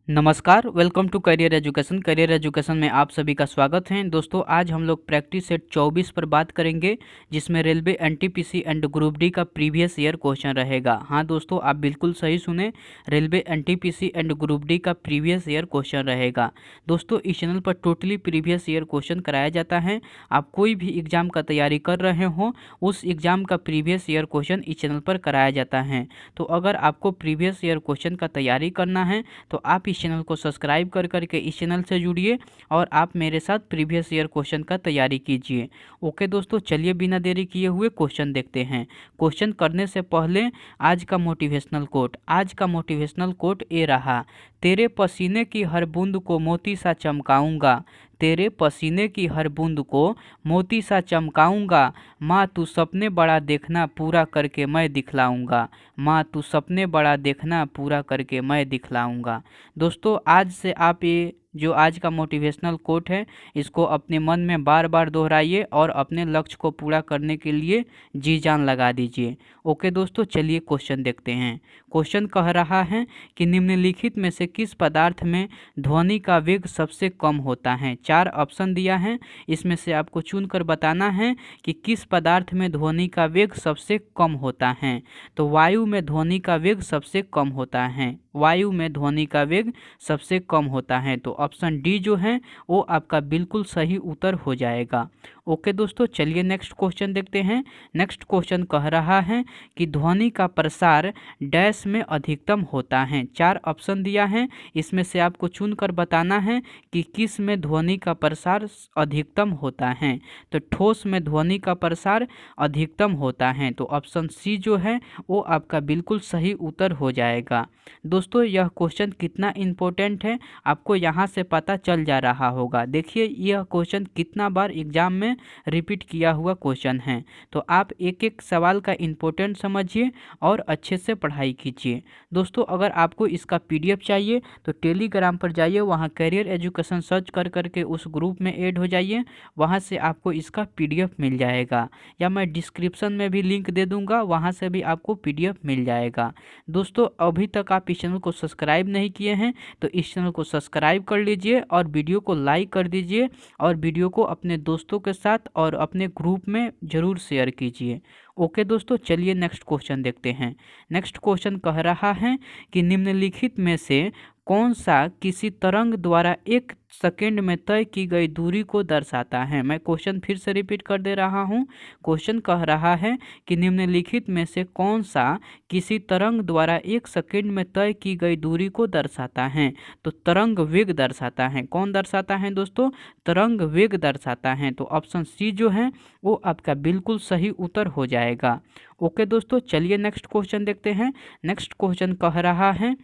नमस्कार, welcome to career education. Career education में आप सभी का स्वागत है। दोस्तों, आज हम लोग प्रैक्टिस सेट 24 पर बात करेंगे, जिसमें railway NTPC and group D का प्रीवियस ईयर क्वेश्चन रहेगा। हाँ दोस्तों, आप बिल्कुल सही सुने, railway NTPC and group D का प्रीवियस ईयर क्वेश्चन रहेगा। दोस्तों, इस चैनल पर टोटली प्रीवियस ईयर क्वेश्चन कराया जाता है। आप कोई भी एग्जाम का तैयारी कर रहे हो, उस एग्जाम का प्रीवियस ईयर क्वेश्चन इस चैनल पर कराया जाता है। तो अगर आपको प्रीवियस ईयर क्वेश्चन का तैयारी करना है तो आप इस चैनल को सब्सक्राइब कर करके इस चैनल से जुड़िए और आप मेरे साथ प्रीवियस ईयर क्वेश्चन का तैयारी कीजिए। ओके दोस्तों, चलिए बिना देरी किए हुए क्वेश्चन देखते हैं। क्वेश्चन करने से पहले आज का मोटिवेशनल कोट ये रहा। तेरे पसीने की हर बूंद को मोती सा चमकाऊंगा, तेरे पसीने की हर बूंद को मोती सा चमकाऊंगा। माँ तू सपने बड़ा देखना, पूरा करके मैं दिखलाऊंगा। माँ तू सपने बड़ा देखना, पूरा करके मैं दिखलाऊंगा। दोस्तों, आज से आप ये जो आज का मोटिवेशनल कोट है, इसको अपने मन में बार बार दोहराइए और अपने लक्ष्य को पूरा करने के लिए जी जान लगा दीजिए। ओके दोस्तों, चलिए क्वेश्चन देखते हैं। क्वेश्चन कह रहा है कि निम्नलिखित में से किस पदार्थ में ध्वनि का वेग सबसे कम होता है। 4 ऑप्शन दिया है, इसमें से आपको चुनकर बताना है कि किस पदार्थ में ध्वनि का वेग सबसे कम होता है। तो वायु में ध्वनि का वेग सबसे कम होता है, वायु में ध्वनि का वेग सबसे कम होता है। तो ऑप्शन डी जो है वो आपका बिल्कुल सही उत्तर हो जाएगा। ओके दोस्तों, चलिए नेक्स्ट क्वेश्चन देखते हैं। नेक्स्ट क्वेश्चन कह रहा है कि ध्वनि का प्रसार डैश में अधिकतम होता है। 4 ऑप्शन दिया है, इसमें से आपको चुनकर बताना है कि किस में ध्वनि का प्रसार अधिकतम होता है। तो ठोस में ध्वनि का प्रसार अधिकतम होता है। तो ऑप्शन सी जो है वो आपका बिल्कुल सही उत्तर हो जाएगा। दोस्तों, यह क्वेश्चन कितना इम्पोर्टेंट है आपको यहाँ से पता चल जा रहा होगा। देखिए, यह क्वेश्चन कितना बार एग्जाम में रिपीट किया हुआ क्वेश्चन है। तो आप एक एक सवाल का इम्पोर्टेंट समझिए और अच्छे से पढ़ाई कीजिए। दोस्तों, अगर आपको इसका पीडीएफ चाहिए तो टेलीग्राम पर जाइए, वहाँ करियर एजुकेशन सर्च कर करके उस ग्रुप में ऐड हो जाइए, वहाँ से आपको इसका पीडीएफ मिल जाएगा। या मैं डिस्क्रिप्शन में भी लिंक दे दूँगा, वहाँ से भी आपको पीडीएफ मिल जाएगा। दोस्तों, अभी तक आप इस चैनल को सब्सक्राइब नहीं किए हैं तो इस चैनल को सब्सक्राइब कर लीजिए और वीडियो को लाइक कर दीजिए और वीडियो को अपने दोस्तों के साथ और अपने ग्रुप में ज़रूर शेयर कीजिए। ओके दोस्तों, चलिए नेक्स्ट क्वेश्चन देखते हैं। नेक्स्ट क्वेश्चन कह रहा है कि निम्नलिखित में से कौन सा किसी तरंग द्वारा 1 सेकेंड में तय की गई दूरी को दर्शाता है। मैं क्वेश्चन फिर से रिपीट कर दे रहा हूँ। क्वेश्चन कह रहा है कि निम्नलिखित में से कौन सा किसी तरंग द्वारा 1 सेकेंड में तय की गई दूरी को दर्शाता है। तो तरंग वेग दर्शाता है। कौन दर्शाता है दोस्तों? तरंग वेग दर्शाता है। तो ऑप्शन सी जो है वो आपका बिल्कुल सही उत्तर हो जाएगा। ओके दोस्तों, चलिए नेक्स्ट क्वेश्चन देखते हैं। नेक्स्ट क्वेश्चन कह रहा है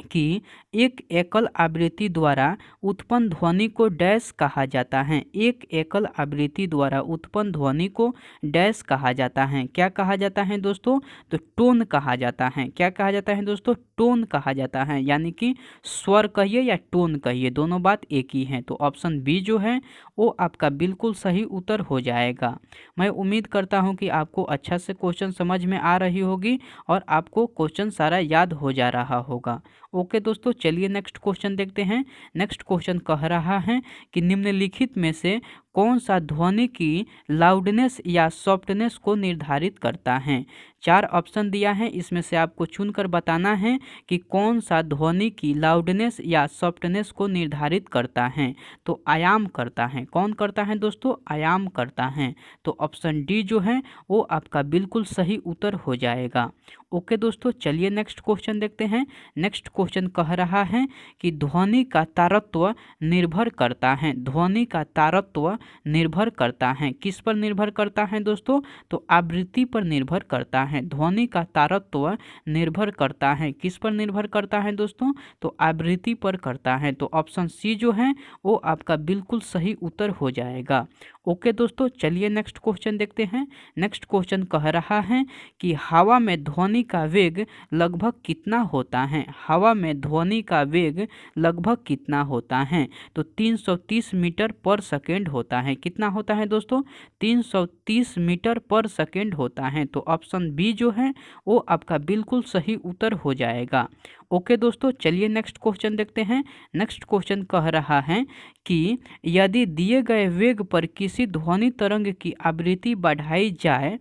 कि एक एकल आवृत्ति द्वारा उत्पन्न ध्वनि को डैश कहा जाता है। एक एकल आवृत्ति द्वारा उत्पन्न ध्वनि को डैश कहा जाता है। क्या कहा जाता है दोस्तों? तो टोन कहा जाता है। क्या कहा जाता है दोस्तों? टोन कहा जाता है, यानी कि स्वर कहिए या टोन कहिए, दोनों बात एक ही है। तो ऑप्शन बी जो है वो आपका बिल्कुल सही उत्तर हो जाएगा। मैं उम्मीद करता हूँ कि आपको अच्छा से क्वेश्चन समझ में आ रही होगी और आपको क्वेश्चन सारा याद हो जा रहा होगा। ओके दोस्तों, चलिए नेक्स्ट क्वेश्चन देखते हैं। नेक्स्ट क्वेश्चन कह रहा है कि निम्नलिखित में से कौन सा ध्वनि की लाउडनेस या सॉफ्टनेस को निर्धारित करता है। 4 ऑप्शन दिया है, इसमें से आपको चुनकर बताना है कि कौन सा ध्वनि की लाउडनेस या सॉफ्टनेस को निर्धारित करता है। तो आयाम करता है। कौन करता है दोस्तों? आयाम करता है। तो ऑप्शन डी जो है वो आपका बिल्कुल सही उत्तर हो जाएगा। ओके दोस्तों, चलिए नेक्स्ट क्वेश्चन देखते हैं। नेक्स्ट क्वेश्चन कह रहा है कि ध्वनि का तारत्व निर्भर करता है। ध्वनि का तारत्व निर्भर करता है। किस पर निर्भर करता है दोस्तों? तो आवृत्ति पर निर्भर करता है। ध्वनि का तारत्व निर्भर करता है। किस पर निर्भर करता है दोस्तों? तो आवृत्ति पर करता है। तो ऑप्शन सी जो है वो आपका बिल्कुल सही उत्तर हो जाएगा। ओके दोस्तों, चलिए नेक्स्ट क्वेश्चन देखते हैं। नेक्स्ट क्वेश्चन कह रहा है कि हवा में ध्वनि का वेग लगभग कितना होता है। हवा में ध्वनि का वेग लगभग कितना होता है? तो 330 मीटर पर सेकेंड होता है। कितना होता है दोस्तों? 330 मीटर पर सेकेंड होता है। तो ऑप्शन बी जो है वो आपका बिल्कुल सही उत्तर हो जाएगा। ओके दोस्तों, चलिए नेक्स्ट क्वेश्चन देखते हैं। नेक्स्ट क्वेश्चन कह रहा है कि यदि दिए गए वेग पर किसी ध्वनि तरंग की आवृत्ति बढ़ाई जाए,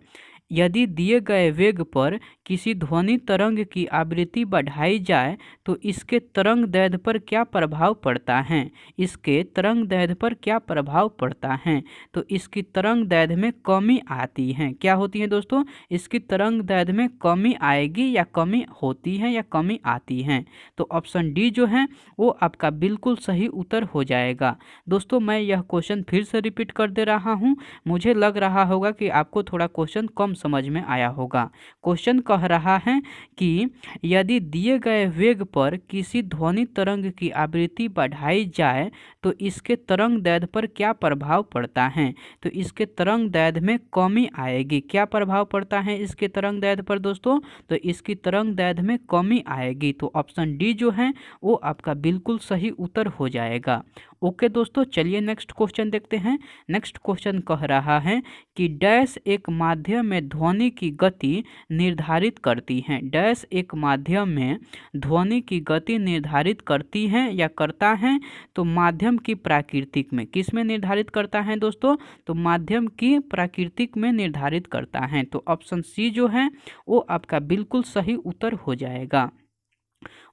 यदि दिए गए वेग पर किसी ध्वनि तरंग की आवृत्ति बढ़ाई जाए तो इसके तरंग दैर्ध्य पर क्या प्रभाव पड़ता है। इसके तरंग दैर्ध्य पर क्या प्रभाव पड़ता है। तो इसकी तरंग दैर्ध्य में कमी आती है। क्या होती है दोस्तों, इसकी तरंग दैर्ध्य में कमी आएगी या कमी होती है या कमी आती है। तो ऑप्शन डी जो है वो आपका बिल्कुल सही उत्तर हो जाएगा। दोस्तों मैं यह क्वेश्चन फिर से रिपीट कर दे रहा हूँ। मुझे लग रहा होगा कि आपको थोड़ा क्वेश्चन कम समझ में आया होगा। क्वेश्चन कह रहा है कि यदि दिए गए वेग पर किसी ध्वनि तरंग की आवृत्ति बढ़ाई जाए तो इसके तरंग दैर्ध्य पर क्या प्रभाव पड़ता है। तो इसके तरंग दैर्ध्य में कमी आएगी। क्या प्रभाव पड़ता है इसके तरंग दैर्ध्य पर दोस्तों, तो इसकी तरंग दैर्ध्य में कमी आएगी। तो ऑप्शन डी जो है वो आपका बिल्कुल सही उत्तर हो जाएगा। ओके दोस्तों, चलिए नेक्स्ट क्वेश्चन देखते हैं। नेक्स्ट क्वेश्चन कह रहा है कि डैश एक माध्यम में ध्वनि की गति निर्धारित करती है। डैश एक माध्यम में ध्वनि की गति निर्धारित करती है या करता है। तो माध्यम की प्राकृतिक में, किस में निर्धारित करता है दोस्तों, तो माध्यम की प्राकृतिक में निर्धारित करता है। तो ऑप्शन सी जो है वो आपका बिल्कुल सही उत्तर हो जाएगा।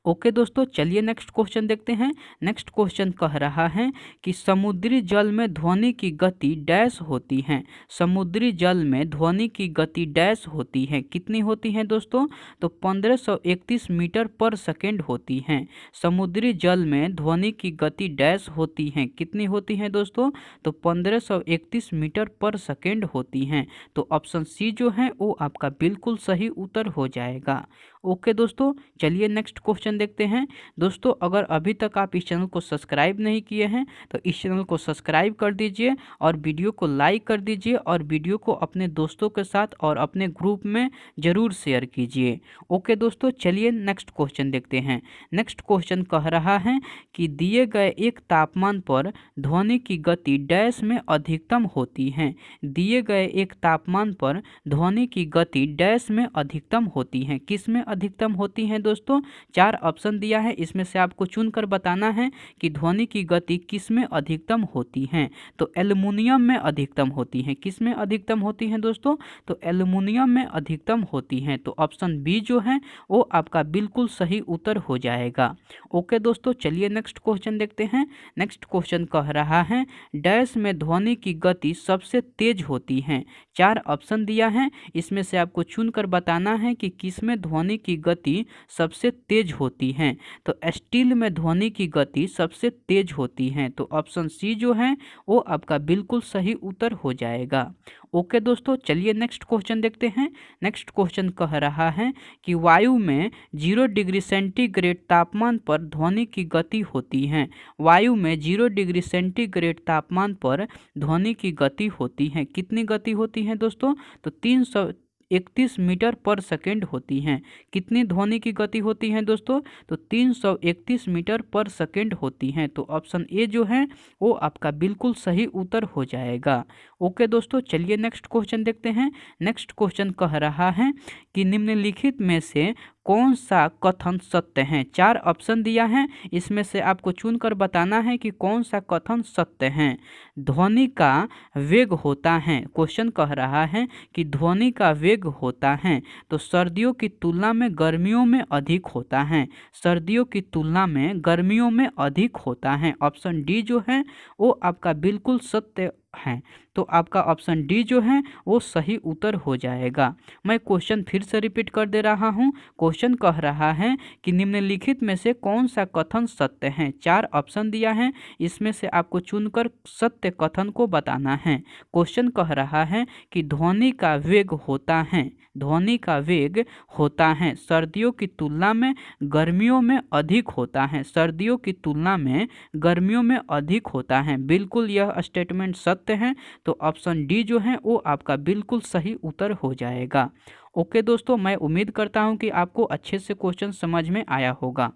ओके दोस्तों, चलिए नेक्स्ट क्वेश्चन देखते हैं। नेक्स्ट क्वेश्चन कह रहा है कि समुद्री जल में ध्वनि की गति डैश होती है। समुद्री जल में ध्वनि की गति डैश होती है। कितनी होती है दोस्तों, तो 1531 मीटर पर सेकेंड होती है। समुद्री जल में ध्वनि की गति डैश होती है। कितनी होती है दोस्तों, तो 1531 मीटर पर सेकेंड होती हैं। तो ऑप्शन सी जो है वो आपका बिल्कुल सही उत्तर हो जाएगा। ओके दोस्तों, चलिए नेक्स्ट क्वेश्चन देखते हैं। दोस्तों अगर अभी तक आप इस चैनल को सब्सक्राइब नहीं किए हैं तो इस चैनल को सब्सक्राइब कर दीजिए और वीडियो को लाइक कर दीजिए और वीडियो को अपने दोस्तों के साथ और अपने ग्रुप में ज़रूर शेयर कीजिए। ओके दोस्तों, चलिए नेक्स्ट क्वेश्चन देखते हैं। नेक्स्ट क्वेश्चन कह रहा है कि दिए गए एक तापमान पर ध्वनि की गति डैश में अधिकतम होती है। दिए गए एक तापमान पर ध्वनि की गति डैश में अधिकतम होती है। किस में अधिकतम होती है दोस्तों, 4 ऑप्शन दिया है, इसमें से आपको चुनकर बताना है कि ध्वनि की गति किस में अधिकतम होती है। तो एल्युमिनियम में अधिकतम होती है। किस में अधिकतम होती है दोस्तों, तो एल्युमिनियम में अधिकतम होती है। तो ऑप्शन बी जो है वो आपका बिल्कुल सही उत्तर हो जाएगा। ओके दोस्तों, चलिए नेक्स्ट क्वेश्चन देखते हैं। नेक्स्ट क्वेश्चन कह रहा है डैश में ध्वनि की गति सबसे तेज होती है। 4 ऑप्शन दिया है, इसमें से आपको चुनकर बताना है कि किस में ध्वनि की गति सबसे तेज होती है। तो स्टील में ध्वनि की गति सबसे तेज होती है। तो ऑप्शन सी जो है वो आपका बिल्कुल सही उत्तर हो जाएगा। ओके दोस्तों, चलिए नेक्स्ट क्वेश्चन देखते हैं। नेक्स्ट क्वेश्चन कह रहा है कि वायु में 0 डिग्री सेंटीग्रेड तापमान पर ध्वनि की गति होती है। वायु में 0 डिग्री सेंटीग्रेड तापमान पर ध्वनि की गति होती है। कितनी गति होती है दोस्तों, तो 331 मीटर पर सेकेंड होती हैं। कितनी ध्वनि की गति होती है दोस्तों, तो 331 मीटर पर सेकेंड होती हैं। तो ऑप्शन ए जो है वो आपका बिल्कुल सही उत्तर हो जाएगा। ओके दोस्तों, चलिए नेक्स्ट क्वेश्चन देखते हैं। नेक्स्ट क्वेश्चन कह रहा है कि निम्नलिखित में से कौन सा कथन सत्य है। 4 ऑप्शन दिया है, इसमें से आपको चुनकर बताना है कि कौन सा कथन सत्य है। ध्वनि का वेग होता है, क्वेश्चन कह रहा है कि ध्वनि का वेग होता है तो सर्दियों की तुलना में गर्मियों में अधिक होता है। सर्दियों की तुलना में गर्मियों में अधिक होता है। ऑप्शन डी जो है वो आपका बिल्कुल सत्य है। तो आपका ऑप्शन डी जो है वो सही उत्तर हो जाएगा। मैं क्वेश्चन फिर से रिपीट कर दे रहा हूँ। क्वेश्चन कह रहा है कि निम्नलिखित में से कौन सा कथन सत्य है। 4 ऑप्शन दिया है, इसमें से आपको चुनकर सत्य कथन को बताना है। क्वेश्चन कह रहा है कि ध्वनि का वेग होता है, ध्वनि का वेग होता है सर्दियों की तुलना में गर्मियों में अधिक होता है। सर्दियों की तुलना में गर्मियों में अधिक होता है। बिल्कुल यह स्टेटमेंट सत्य है। तो ऑप्शन डी जो है वो आपका बिल्कुल सही उत्तर हो जाएगा। ओके दोस्तों, मैं उम्मीद करता हूं कि आपको अच्छे से क्वेश्चन समझ में आया होगा।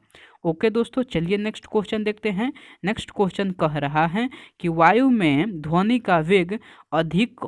ओके दोस्तों, चलिए नेक्स्ट क्वेश्चन देखते हैं। नेक्स्ट क्वेश्चन कह रहा है कि वायु में ध्वनि का वेग अधिक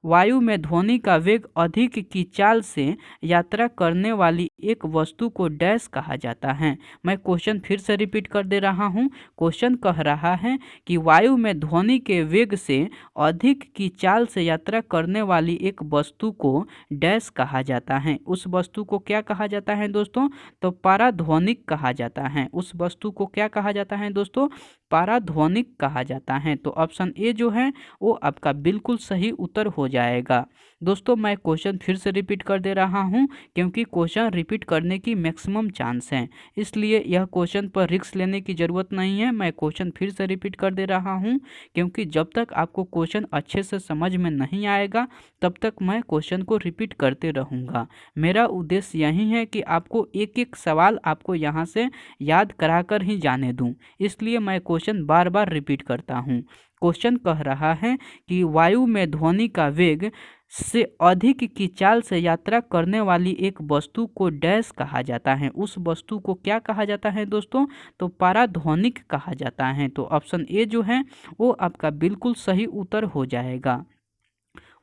वायु में ध्वनि का वेग अधिक की चाल से यात्रा करने वाली एक वस्तु को डैश कहा जाता है। मैं क्वेश्चन फिर से रिपीट कर दे रहा हूँ। क्वेश्चन कह रहा है कि वायु में ध्वनि के वेग से अधिक की चाल से यात्रा करने वाली एक वस्तु को डैश कहा जाता है। उस वस्तु को क्या कहा जाता है दोस्तों? तो पाराध्वनिक कहा जाता है। उस वस्तु को क्या कहा जाता है दोस्तों? पाराध्वनिक कहा जाता है। तो ऑप्शन ए जो है वो आपका बिल्कुल सही उत्तर हो जाएगा। दोस्तों मैं क्वेश्चन फिर से रिपीट कर दे रहा हूँ, क्योंकि क्वेश्चन रिपीट करने की मैक्सिमम चांस है, इसलिए यह क्वेश्चन पर रिस्क लेने की ज़रूरत नहीं है। मैं क्वेश्चन फिर से रिपीट कर दे रहा हूँ, क्योंकि जब तक आपको क्वेश्चन अच्छे से समझ में नहीं आएगा तब तक मैं क्वेश्चन को रिपीट करते रहूँगा। मेरा उद्देश्य यही है कि आपको एक एक सवाल आपको यहाँ से याद कराकर ही जाने दूँ, इसलिए मैं क्वेश्चन बार बार रिपीट करता हूँ। क्वेश्चन कह रहा है कि वायु में ध्वनि का वेग से अधिक की चाल से यात्रा करने वाली एक वस्तु को डैश कहा जाता है। उस वस्तु को क्या कहा जाता है दोस्तों? तो पाराध्वनिक कहा जाता है। तो ऑप्शन ए जो है वो आपका बिल्कुल सही उत्तर हो जाएगा।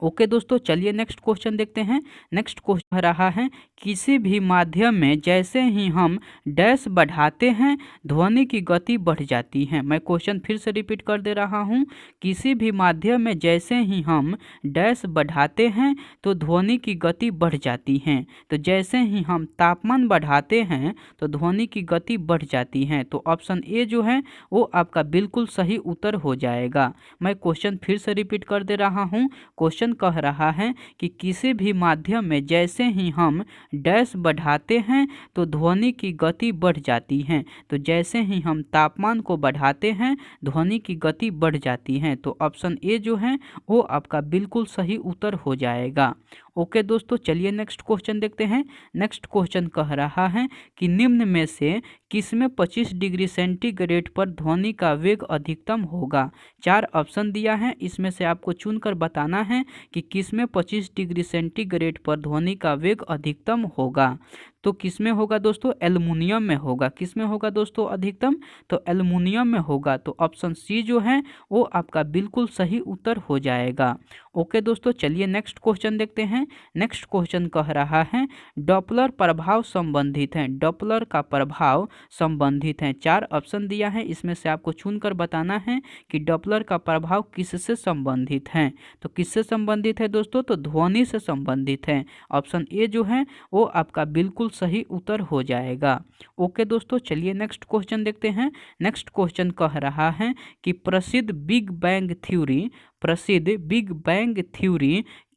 ओके दोस्तों, चलिए नेक्स्ट क्वेश्चन देखते हैं। नेक्स्ट क्वेश्चन रहा है, किसी भी माध्यम में जैसे ही हम डैश बढ़ाते हैं ध्वनि की गति बढ़ जाती है। मैं क्वेश्चन फिर से रिपीट कर दे रहा हूँ। किसी भी माध्यम में जैसे ही हम डैश बढ़ाते हैं तो ध्वनि की गति बढ़ जाती है। तो जैसे ही हम तापमान बढ़ाते हैं तो ध्वनि की गति बढ़ जाती है। तो ऑप्शन ए जो है वो आपका बिल्कुल सही उत्तर हो जाएगा। मैं क्वेश्चन फिर से रिपीट कर दे रहा हूँ। क्वेश्चन कह रहा है कि किसी भी माध्यम में जैसे ही हम डैश बढ़ाते हैं तो ध्वनि की गति बढ़ जाती है। तो जैसे ही हम तापमान को बढ़ाते हैं ध्वनि की गति बढ़ जाती है। तो ऑप्शन ए जो है वो आपका बिल्कुल सही उत्तर हो जाएगा। ओके दोस्तों, चलिए नेक्स्ट क्वेश्चन देखते हैं। नेक्स्ट क्वेश्चन कह रहा है कि निम्न में से किसमें 25 डिग्री सेंटीग्रेड पर ध्वनि का वेग अधिकतम होगा? 4 ऑप्शन दिया है, इसमें से आपको चुनकर बताना है कि किसमें 25 डिग्री सेंटीग्रेड पर ध्वनि का वेग अधिकतम होगा। तो किसमें होगा दोस्तों? एल्युमिनियम में होगा। किसमें होगा दोस्तों अधिकतम? तो एल्युमिनियम में होगा। तो ऑप्शन सी जो है वो आपका बिल्कुल सही उत्तर हो जाएगा। ओके दोस्तों, चलिए नेक्स्ट क्वेश्चन देखते हैं। नेक्स्ट क्वेश्चन कह रहा है डॉपलर प्रभाव संबंधित है। डॉपलर का प्रभाव संबंधित है। 4 ऑप्शन दिया है, इसमें से आपको चुनकर बताना है कि डॉपलर का प्रभाव किससे संबंधित है। तो किससे संबंधित है दोस्तों? तो ध्वनि से संबंधित है। ऑप्शन ए जो है वो आपका बिल्कुल सही उत्तर हो जाएगा। ओके दोस्तों, चलिए नेक्स्ट क्वेश्चन देखते हैं। नेक्स्ट क्वेश्चन कह रहा है कि प्रसिद्ध बिग बैंग थ्योरी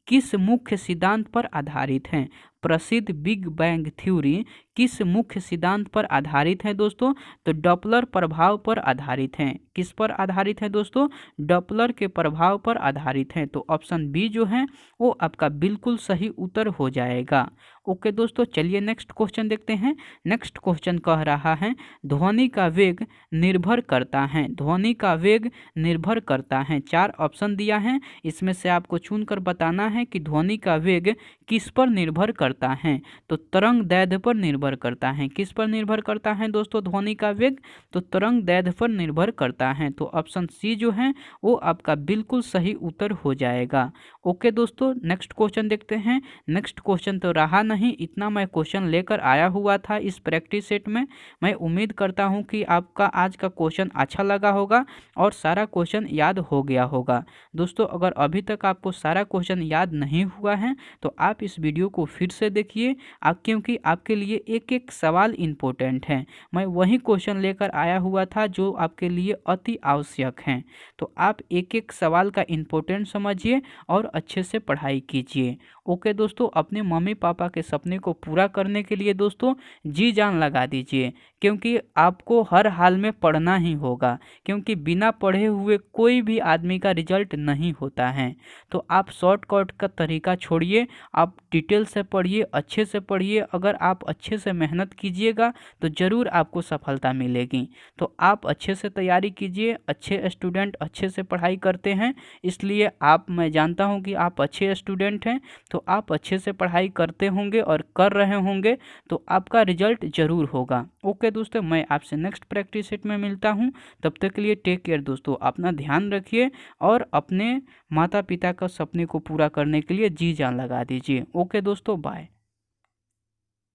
किस मुख्य सिद्धांत पर आधारित है? प्रसिद्ध बिग बैंग थ्योरी किस मुख्य सिद्धांत पर आधारित है दोस्तों? तो डॉपलर प्रभाव पर आधारित है। किस पर आधारित है दोस्तों? डॉपलर के प्रभाव पर आधारित है। तो ऑप्शन बी जो है वो आपका बिल्कुल सही उत्तर हो जाएगा। ओके दोस्तों, चलिए नेक्स्ट क्वेश्चन देखते हैं। नेक्स्ट क्वेश्चन कह रहा है ध्वनि का वेग निर्भर करता है। ध्वनि का वेग निर्भर करता है। 4 ऑप्शन दिया है, इसमें से आपको चुनकर बताना है कि ध्वनि का वेग किस पर निर्भर करता है। तो तरंग दैर्ध्य पर निर्भर करता है। किस पर निर्भर करता है दोस्तों ध्वनि का वेग? तो तरंग दैर्ध्य पर निर्भर करता है। तो ऑप्शन सी जो है वो आपका बिल्कुल सही उत्तर हो जाएगा। ओके दोस्तों, नेक्स्ट क्वेश्चन देखते हैं। नेक्स्ट क्वेश्चन तो रहा नहीं, इतना मैं क्वेश्चन लेकर आया हुआ था इस प्रैक्टिस सेट में। मैं उम्मीद करता हूं कि आपका आज का क्वेश्चन अच्छा लगा होगा और सारा क्वेश्चन याद हो गया होगा। दोस्तों अगर अभी तक आपको सारा क्वेश्चन याद नहीं हुआ है तो आप इस वीडियो को फिर से देखिए, क्योंकि आपके लिए एक एक सवाल इम्पोर्टेंट है। मैं वही क्वेश्चन लेकर आया हुआ था जो आपके लिए अति आवश्यक हैं। तो आप एक एक सवाल का इम्पोर्टेंट समझिए और अच्छे से पढ़ाई कीजिए। ओके दोस्तों, अपने मम्मी पापा के सपने को पूरा करने के लिए दोस्तों जी जान लगा दीजिए, क्योंकि आपको हर हाल में पढ़ना ही होगा, क्योंकि बिना पढ़े हुए कोई भी आदमी का रिजल्ट नहीं होता है। तो आप शॉर्टकट का तरीका छोड़िए, आप डिटेल से पढ़िए, अच्छे से पढ़िए। अगर आप अच्छे से मेहनत कीजिएगा तो ज़रूर आपको सफलता मिलेगी। तो आप अच्छे से तैयारी कीजिए। अच्छे स्टूडेंट अच्छे से पढ़ाई करते हैं, इसलिए मैं जानता हूं कि आप अच्छे स्टूडेंट हैं। तो आप अच्छे से पढ़ाई करते होंगे और कर रहे होंगे तो आपका रिजल्ट ज़रूर होगा। ओके दोस्तों, मैं आपसे नेक्स्ट प्रैक्टिस सेट में मिलता हूँ। तब तक के लिए टेक केयर दोस्तों, अपना ध्यान रखिए और अपने माता पिता का सपने को पूरा करने के लिए जी जान लगा दीजिए। ओके दोस्तों, बाय।